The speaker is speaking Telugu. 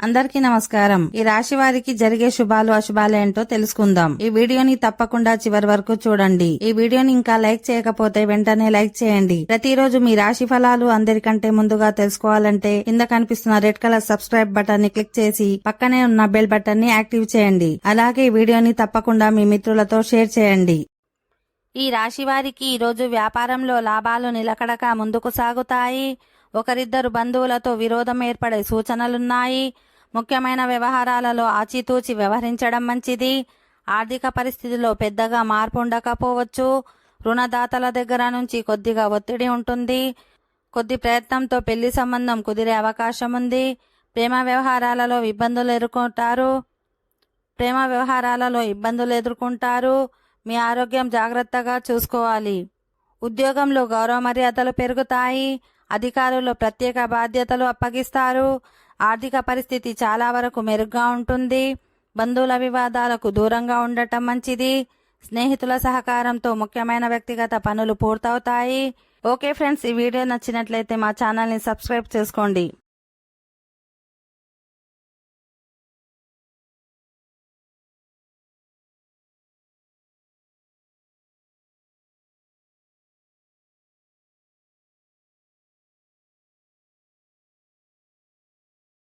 అందరికీ నమస్కారం. ఈ రాశి వారికి జరిగే శుభాలు అశుభాలు ఏంటో తెలుసుకుందాం. ఈ వీడియోని తప్పకుండా చివరి వరకు చూడండి. ఈ వీడియోని ఇంకా లైక్ చేయకపోతే వెంటనే లైక్ చేయండి. ప్రతిరోజు మీ రాశి ఫలాలు అందరికంటే ముందుగా తెలుసుకోవాలంటే కింద కనిపిస్తున్న రెడ్ కలర్ సబ్స్క్రైబ్ బటన్ ని క్లిక్ చేసి పక్కనే ఉన్న బెల్ బటన్ ని యాక్టివ్ చేయండి. అలాగే ఈ వీడియోని తప్పకుండా మీ మిత్రులతో షేర్ చేయండి. ఈ రాశి వారికి ఈరోజు వ్యాపారంలో లాభాలు నిలకడగా ముందుకు సాగుతాయి. ఒకరిద్దరు బంధువులతో విరోధం ఏర్పడే సూచనలున్నాయి. ముఖ్యమైన వ్యవహారాలలో ఆచితూచి వ్యవహరించడం మంచిది. ఆర్థిక పరిస్థితిలో పెద్దగా మార్పు ఉండకపోవచ్చు. రుణదాతల దగ్గర నుంచి కొద్దిగా ఒత్తిడి ఉంటుంది. కొద్ది ప్రయత్నంతో పెళ్లి సంబంధం కుదిరే అవకాశం ఉంది. ప్రేమ వ్యవహారాలలో ఇబ్బందులు ఎదుర్కొంటారు. మీ ఆరోగ్యం జాగ్రత్తగా చూసుకోవాలి. ఉద్యోగంలో గౌరవ మర్యాదలు పెరుగుతాయి. అధికారులు ప్రత్యేక బాధ్యతలు అప్పగిస్తారు. ఆర్థిక పరిస్థితి చాలా వరకు మెరుగ్గా ఉంటుంది. బంధువుల వివాదాలకు దూరంగా ఉండటం మంచిది. స్నేహితుల సహకారంతో ముఖ్యమైన వ్యక్తిగత పనులు పూర్తవుతాయి. ఓకే ఫ్రెండ్స్, ఈ వీడియో నచ్చినట్లయితే మా ఛానల్ని సబ్స్క్రైబ్ చేసుకోండి.